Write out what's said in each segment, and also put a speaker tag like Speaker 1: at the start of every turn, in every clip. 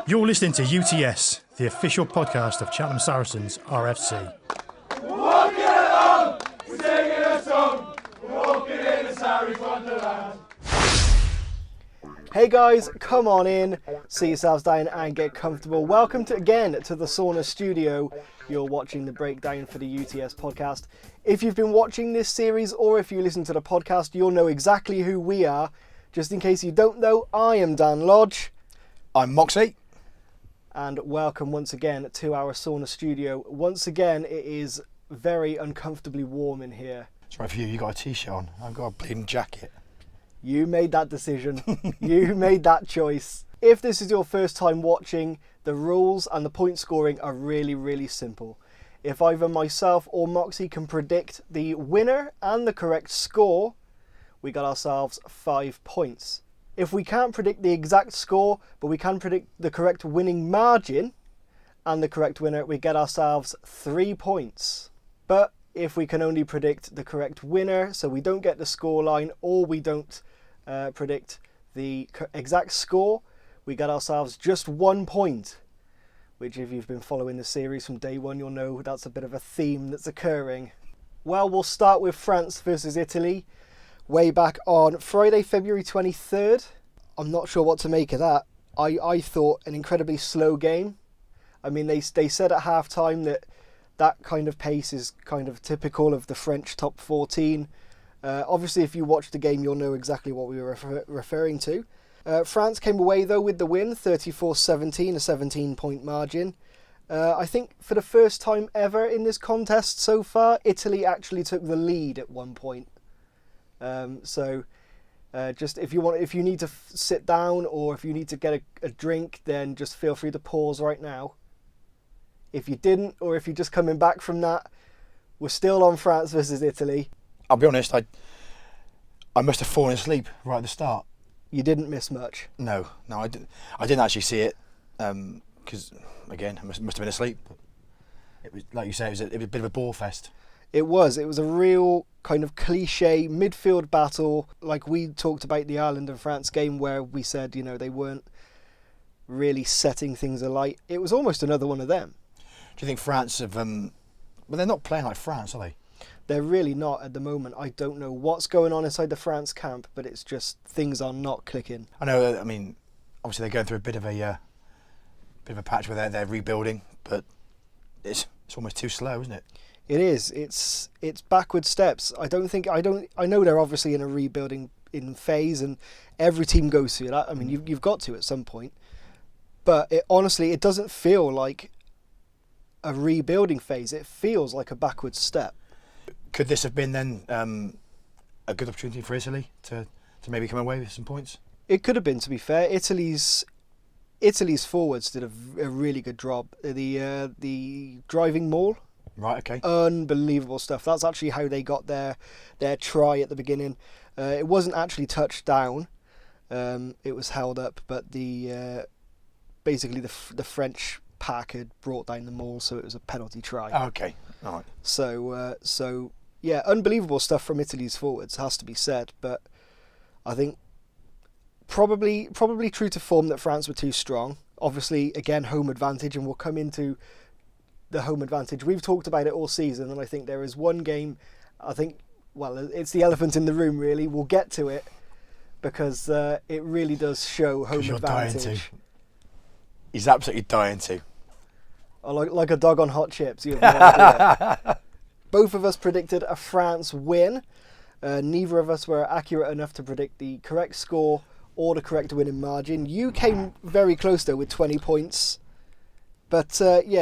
Speaker 1: You're listening to UTS, the official podcast of Cheltenham Saracens RFC.
Speaker 2: We're walking along, we're singing a song, we're walking in the Sarries Wonderland.
Speaker 3: Hey guys, come on in, sit yourselves down and get comfortable. Welcome again to the Sauna studio. You're watching the breakdown for the UTS podcast. If you've been watching this series or if you listen to the podcast, you'll know exactly who we are. Just in case you don't know, I am Dan Lodge.
Speaker 4: I'm Moxy.
Speaker 3: And welcome once again to our sauna studio. Once again, it is very uncomfortably warm in here.
Speaker 4: Sorry for you, you got a t-shirt on. I've got a bleeding jacket.
Speaker 3: You made that decision. You made that choice. If this is your first time watching, the rules and the point scoring are really, really simple. If either myself or Moxy can predict the winner and the correct score, we got ourselves 5 points. If we can't predict the exact score, but we can predict the correct winning margin and the correct winner, we get ourselves 3 points. But if we can only predict the correct winner, so we don't get the score line or we don't predict the exact score, we get ourselves just 1 point. Which, if you've been following the series from day one, you'll know that's a bit of a theme that's occurring. Well, we'll start with France versus Italy. Way back on Friday, February 23rd. I'm not sure what to make of that. I thought an incredibly slow game. I mean, they said at half-time that kind of pace is kind of typical of the French top 14. Obviously, if you watch the game, you'll know exactly what we were referring to. France came away, though, with the win, 34-17, a 17-point margin. I think for the first time ever in this contest so far, Italy actually took the lead at one point. Just if you need to sit down or if you need to get a drink, then just feel free to pause right now. If you didn't, or if you're just coming back from that, we're still on France versus Italy.
Speaker 4: I'll be honest, I must have fallen asleep right at the start.
Speaker 3: You didn't miss much.
Speaker 4: No, I didn't actually see it because again, I must have been asleep. It was, like you say, it was a bit of a ball fest. It
Speaker 3: was a real kind of cliche midfield battle, like we talked about the Ireland and France game where we said, they weren't really setting things alight. It was almost another one of them.
Speaker 4: Do you think France have... well, they're not playing like France, are they?
Speaker 3: They're really not at the moment. I don't know what's going on inside the France camp, but it's just things are not clicking.
Speaker 4: I know, I mean, obviously they're going through a bit of a patch where they're rebuilding, but it's almost too slow, isn't it?
Speaker 3: It is. It's backward steps. I know they're obviously in a rebuilding phase, and every team goes through that. I mean, you've got to at some point. But honestly, it doesn't feel like a rebuilding phase. It feels like a backward step.
Speaker 4: Could this have been then a good opportunity for Italy to maybe come away with some points?
Speaker 3: It could have been, to be fair. Italy's forwards did a really good job. The driving maul.
Speaker 4: Right, okay.
Speaker 3: Unbelievable stuff. That's actually how they got their try at the beginning. It wasn't actually touched down. It was held up, but basically the French pack had brought down the maul, so it was a penalty try.
Speaker 4: Oh, okay. All right.
Speaker 3: So yeah, unbelievable stuff from Italy's forwards, has to be said. But I think probably true to form that France were too strong. Obviously, again, home advantage, and we'll come into the home advantage. We've talked about it all season, and I think there is one game, it's the elephant in the room, really. We'll get to it because it really does show home advantage.
Speaker 4: Dying to. He's absolutely dying to.
Speaker 3: Oh, like a dog on hot chips. You have no idea. Both of us predicted a France win. Neither of us were accurate enough to predict the correct score or the correct winning margin. You came very close, though, with 20 points. But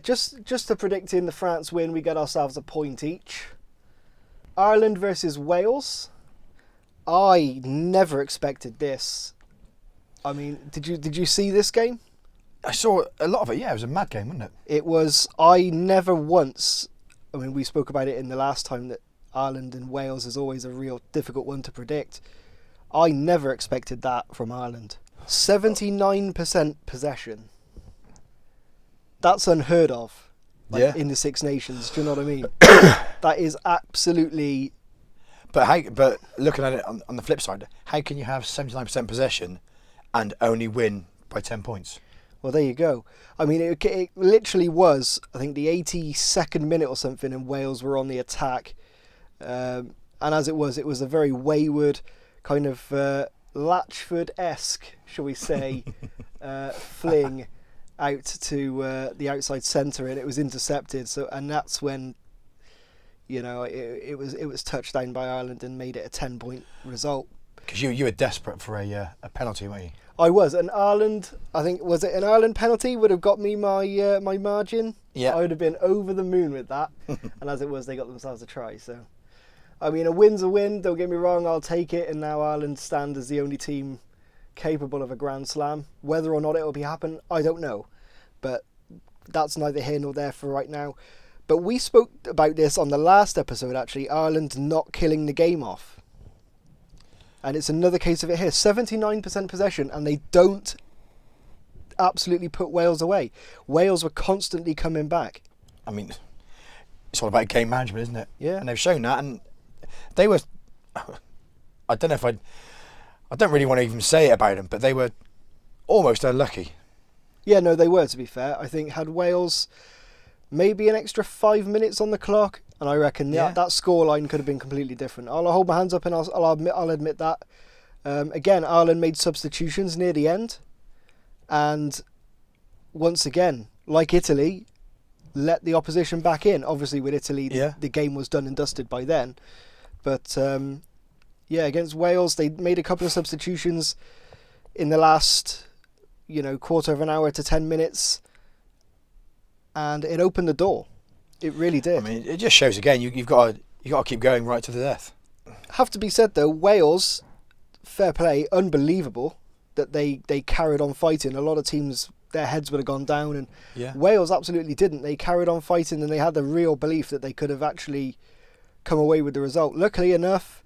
Speaker 3: just to predict in the France win, we get ourselves a point each. Ireland versus Wales. I never expected this. I mean, did you see this game?
Speaker 4: I saw a lot of it. Yeah, it was a mad game, wasn't it?
Speaker 3: It was. I never once. I mean, we spoke about it in the last time that Ireland and Wales is always a real difficult one to predict. I never expected that from Ireland. 79% possession. That's unheard of in the Six Nations. Do you know what I mean? That is absolutely...
Speaker 4: But looking at it on the flip side, how can you have 79% possession and only win by 10 points?
Speaker 3: Well, there you go. I mean, it literally was, I think, the 82nd minute or something, and Wales were on the attack. And as it was a very wayward, kind of Latchford-esque, shall we say, fling out to the outside centre, and it was intercepted. So, and that's when, you know, it was touched down by Ireland and made it a 10-point result.
Speaker 4: Because you were desperate for a penalty, weren't you?
Speaker 3: I was, and Ireland, I think, was it an Ireland penalty would have got me my my margin?
Speaker 4: Yeah.
Speaker 3: I would have been over the moon with that. And as it was, they got themselves a try. So, I mean, a win's a win, don't get me wrong, I'll take it. And now Ireland stand as the only team capable of a Grand Slam. Whether or not it will be happen, I don't know. But that's neither here nor there for right now. But we spoke about this on the last episode, actually, Ireland not killing the game off. And it's another case of it here. 79% possession, and they don't absolutely put Wales away. Wales were constantly coming back.
Speaker 4: I mean, it's all about game management, isn't it?
Speaker 3: Yeah.
Speaker 4: And they've shown that, and they were. I don't know if I don't really want to even say it about them, but they were almost unlucky.
Speaker 3: Yeah, no, they were, to be fair. I think had Wales maybe an extra 5 minutes on the clock, and I reckon that scoreline could have been completely different. I'll hold my hands up and I'll admit that. Again, Ireland made substitutions near the end, and once again, like Italy, let the opposition back in. Obviously, with Italy, the game was done and dusted by then. But against Wales, they made a couple of substitutions in the last, quarter of an hour to 10 minutes, and it opened the door. It really did.
Speaker 4: I mean, it just shows again you've got to keep going right to the death.
Speaker 3: Have to be said though, Wales, fair play, unbelievable that they carried on fighting. A lot of teams, their heads would have gone down, and Wales absolutely didn't. They carried on fighting, and they had the real belief that they could have actually come away with the result. Luckily enough,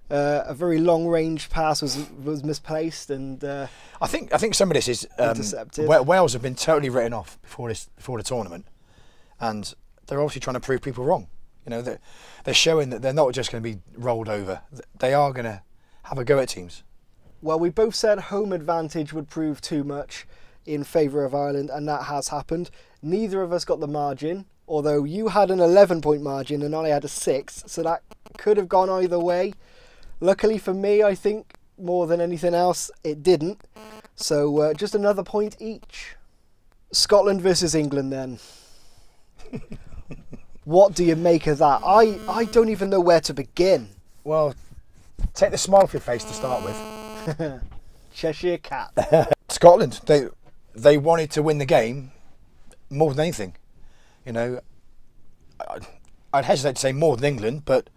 Speaker 3: a very long range pass was misplaced, and
Speaker 4: I think some of this is
Speaker 3: intercepted.
Speaker 4: Wales have been totally written off before the tournament, and they're obviously trying to prove people wrong. They're showing that they're not just going to be rolled over. They are going to have a go at teams.
Speaker 3: Well, we both said home advantage would prove too much in favour of Ireland, and that has happened. Neither of us got the margin, although you had an 11-point margin and I had a 6, so that could have gone either way. Luckily for me, I think, more than anything else, it didn't. So just another point each. Scotland versus England then. What do you make of that? I don't even know where to begin.
Speaker 4: Well, take the smile off your face to start with.
Speaker 3: Cheshire Cat.
Speaker 4: Scotland, they wanted to win the game more than anything. I'd hesitate to say more than England, but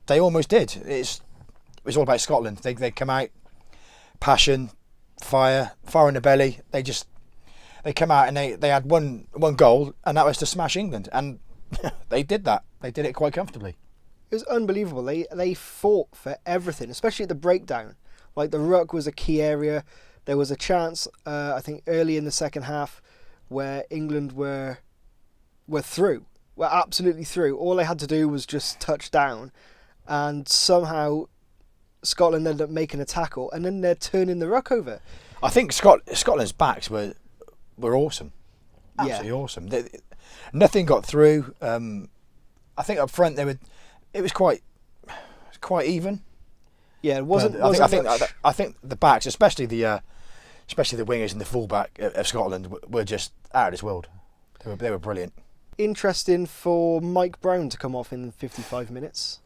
Speaker 4: they almost did. It was all about Scotland. They come out, passion, fire in the belly. They come out and they had one goal, and that was to smash England, and they did that. They did it quite comfortably.
Speaker 3: It was unbelievable. They fought for everything, especially at the breakdown. Like the ruck was a key area. There was a chance, I think, early in the second half, where England were through. Were absolutely through. All they had to do was just touch down, and somehow Scotland ended up making a tackle, and then they're turning the ruck over.
Speaker 4: I think Scotland's backs were awesome. Absolutely awesome. Nothing got through. I think up front it was quite even.
Speaker 3: Yeah, it wasn't.
Speaker 4: I think the backs, especially the wingers and the fullback of Scotland, were just out of this world. They were brilliant.
Speaker 3: Interesting for Mike Brown to come off in 55 minutes.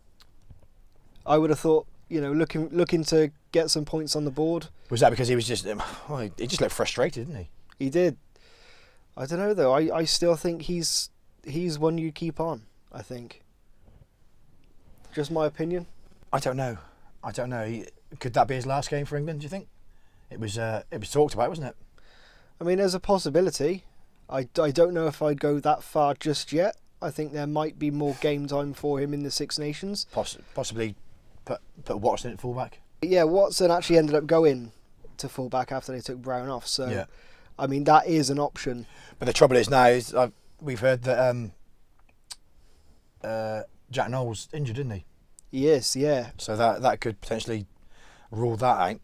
Speaker 3: I would have thought, looking to get some points on the board.
Speaker 4: Was that because he was just? He just looked frustrated, didn't he?
Speaker 3: He did. I don't know though. I still think he's one you keep on. I think. Just my opinion.
Speaker 4: I don't know. Could that be his last game for England? Do you think? It was talked about, wasn't it?
Speaker 3: I mean, there's a possibility. I don't know if I'd go that far just yet. I think there might be more game time for him in the Six Nations.
Speaker 4: Possibly put Watson at fullback.
Speaker 3: Yeah, Watson actually ended up going to fullback after they took Brown off. So,
Speaker 4: yeah.
Speaker 3: I mean, that is an option.
Speaker 4: But the trouble is now we've heard that Jack Knowles injured, didn't he?
Speaker 3: He is, yeah.
Speaker 4: So that could potentially rule that out.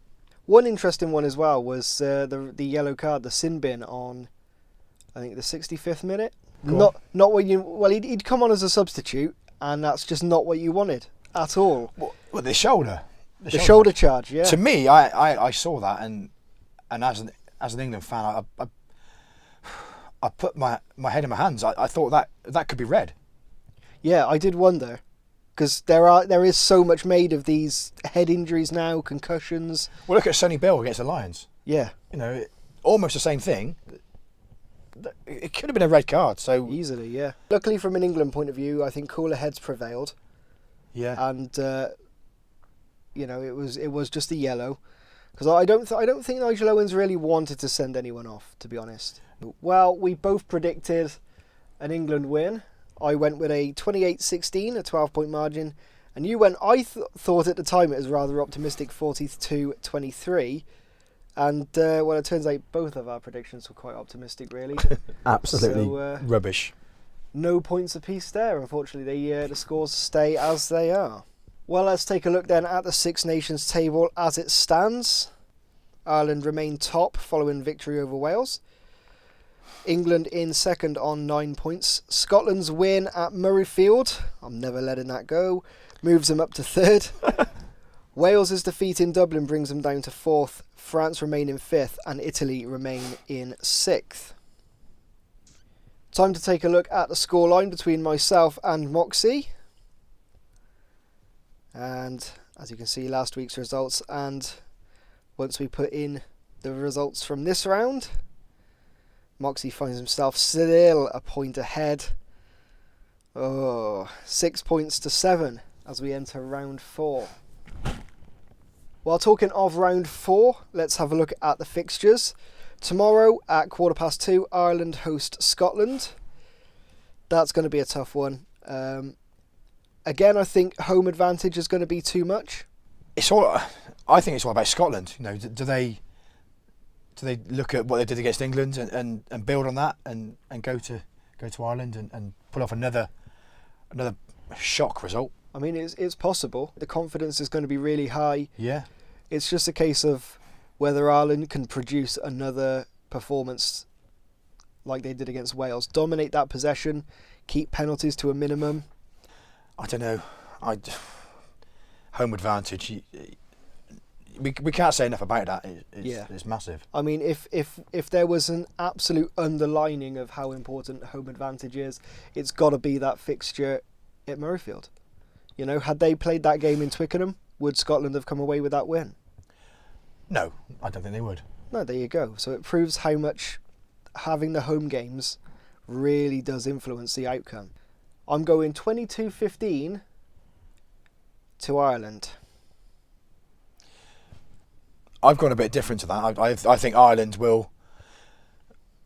Speaker 3: One interesting one as well was the yellow card, the sin bin on, I think, the 65th minute. Not what you. Well, he'd come on as a substitute, and that's just not what you wanted at all.
Speaker 4: What the shoulder?
Speaker 3: The shoulder charge, yeah.
Speaker 4: To me, I saw that, and as an England fan, I put my head in my hands. I thought that could be red.
Speaker 3: Yeah, I did wonder, because there is so much made of these head injuries now, concussions.
Speaker 4: Well, look at Sonny Bill against the Lions.
Speaker 3: Yeah,
Speaker 4: Almost the same thing. It could have been a red card. So
Speaker 3: easily, yeah. Luckily, from an England point of view, I think cooler heads prevailed.
Speaker 4: Yeah,
Speaker 3: and it was just a yellow, because I don't think Nigel Owens really wanted to send anyone off, to be honest. Well, we both predicted an England win. I went with a 28-16, a 12-point margin, and you went, I thought at the time it was rather optimistic, 42-23, and well, it turns out both of our predictions were quite optimistic, really.
Speaker 4: absolutely
Speaker 3: So,
Speaker 4: rubbish.
Speaker 3: no points apiece there, unfortunately. The scores stay as they are. Well, let's take a look then at the Six Nations table as it stands. Ireland remain top following victory over Wales. England in second on 9 points. Scotland's win at Murrayfield, I'm never letting that go, moves them up to third. Wales's defeat in Dublin brings them down to fourth. France remain in fifth, and Italy remain in sixth. Time to take a look at the scoreline between myself and Moxy. And as you can see, last week's results, and once we put in the results from this round, Moxy finds himself still a point ahead. 6 points to 7 as we enter round 4. While talking of round 4, let's have a look at the fixtures. Tomorrow at 2:15, Ireland host Scotland. That's going to be a tough one. Again, I think home advantage is going to be too much.
Speaker 4: I think it's all about Scotland. Do they look at what they did against England and build on that and go to Ireland and pull off another shock result?
Speaker 3: I mean, it's possible. The confidence is going to be really high.
Speaker 4: Yeah.
Speaker 3: It's just a case of whether Ireland can produce another performance like they did against Wales. Dominate that possession, keep penalties to a minimum.
Speaker 4: I don't know. Home advantage. We can't say enough about that. It's massive.
Speaker 3: I mean, if there was an absolute underlining of how important home advantage is, it's got to be that fixture at Murrayfield. Had they played that game in Twickenham, would Scotland have come away with that win?
Speaker 4: No, I don't think they would.
Speaker 3: No, there you go. So it proves how much having the home games really does influence the outcome. I'm going 22-15 to Ireland.
Speaker 4: I've gone a bit different to that. I think Ireland will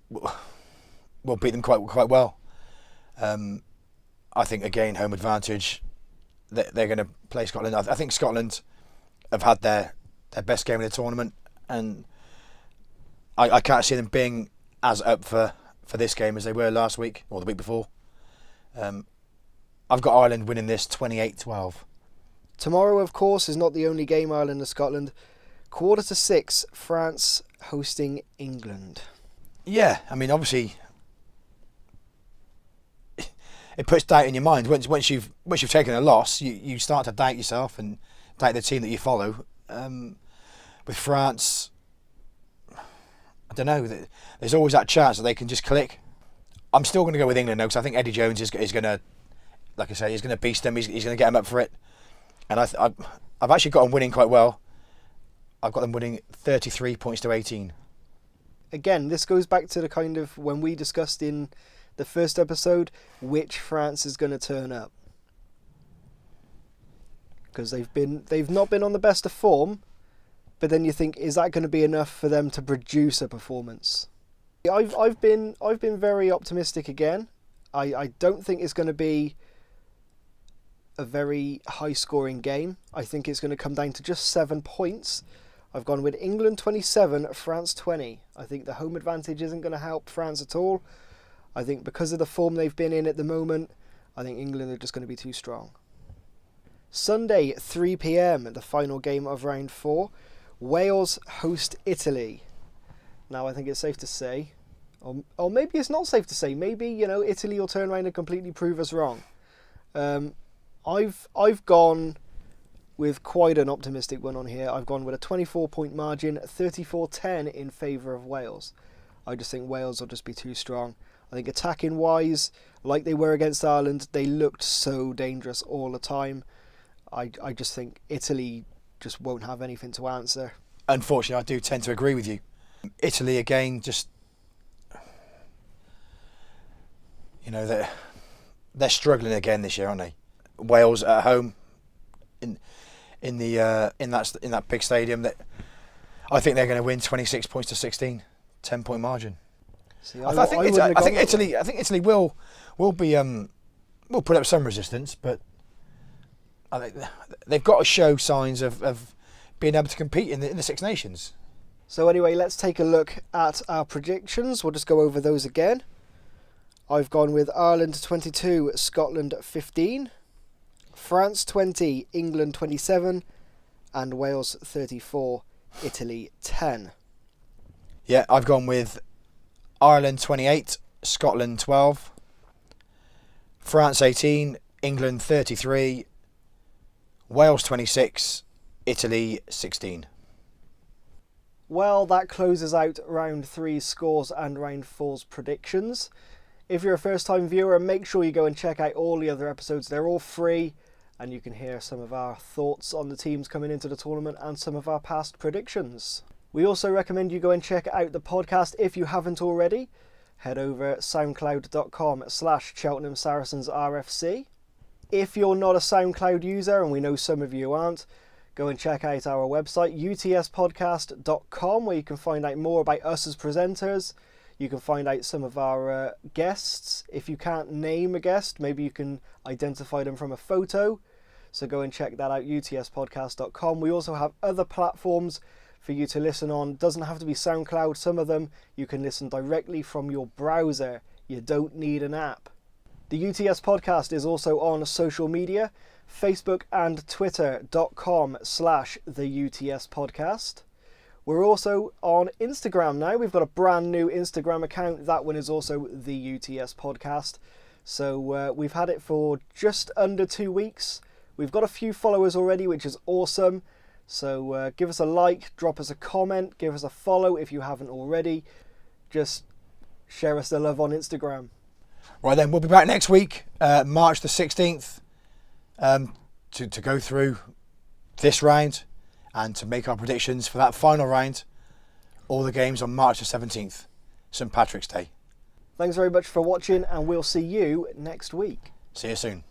Speaker 4: beat them quite well. I think, again, home advantage. They're going to play Scotland. I think Scotland have had their best game in the tournament, and I can't see them being as up for this game as they were last week or the week before. I've got Ireland winning this 28-12.
Speaker 3: Tomorrow, of course, is not the only game, Ireland and Scotland. 5:45, France hosting England.
Speaker 4: Yeah, I mean, obviously, it puts doubt in your mind. Once you've taken a loss, you start to doubt yourself and doubt the team that you follow. With France, I don't know. There's always that chance that they can just click. I'm still going to go with England though, because I think Eddie Jones is going to, like I say, he's going to beast them. He's going to get them up for it. And I've actually got them winning quite well. I've got them winning 33 points to 18.
Speaker 3: Again, this goes back to the kind of when we discussed in the first episode which France is going to turn up, because they've not been on the best of form, but then you think, is that going to be enough for them to produce a performance? I've been very optimistic again. I don't think it's going to be a very high scoring game. I think it's going to come down to just 7 points. I've gone with England 27, France 20. I think the home advantage isn't going to help France at all. I think because of the form they've been in at the moment, I think England are just going to be too strong. Sunday, 3 p.m, the final game of round 4. Wales host Italy. Now I think it's safe to say, or maybe it's not safe to say, maybe, you know, Italy will turn around and completely prove us wrong. I've gone with quite an optimistic one on here. I've gone with a 24-point margin, 34-10 in favour of Wales. I just think Wales will just be too strong. I think attacking wise, like they were against Ireland, they looked so dangerous all the time. I just think Italy just won't have anything to answer.
Speaker 4: Unfortunately, I do tend to agree with you. Italy again, just, you know, they're struggling again this year, aren't they? Wales at home in that big stadium, that I think they're going to win 26 points to 16, 10-point margin.
Speaker 3: See,
Speaker 4: I think Italy will be will put up some resistance, but I think they've got to show signs of being able to compete in the Six Nations.
Speaker 3: So anyway, let's take a look at our predictions. We'll just go over those again. I've gone with Ireland 22, Scotland 15, France 20, England 27, and Wales 34, Italy 10.
Speaker 4: Yeah, I've gone with Ireland 28, Scotland 12, France 18, England 33, Wales 26, Italy 16.
Speaker 3: Well, that closes out round 3's scores and round 4's predictions. If you're a first time viewer, make sure you go and check out all the other episodes. They're all free, and you can hear some of our thoughts on the teams coming into the tournament and some of our past predictions. We also recommend you go and check out the podcast if you haven't already. Head over soundcloud.com/Cheltenham Saracens RFC. If you're not a SoundCloud user, and we know some of you aren't, go and check out our website, utspodcast.com, where you can find out more about us as presenters. You can find out some of our guests. If you can't name a guest, maybe you can identify them from a photo. So go and check that out, utspodcast.com. We also have other platforms for you to listen on. Doesn't have to be SoundCloud. Some of them you can listen directly from your browser. You don't need an app. The UTS podcast is also on social media, Facebook and Twitter.com/the UTS podcast. We're also on Instagram now. We've got a brand new Instagram account. That one is also the UTS podcast. So we've had it for just under 2 weeks. We've got a few followers already, which is awesome. So give us a like, drop us a comment, give us a follow if you haven't already. Just share us the love on Instagram.
Speaker 4: Right then, we'll be back next week, March the 16th, to go through this round and to make our predictions for that final round. All the games on March the 17th, St Patrick's Day.
Speaker 3: Thanks very much for watching, and we'll see you next week.
Speaker 4: See you soon.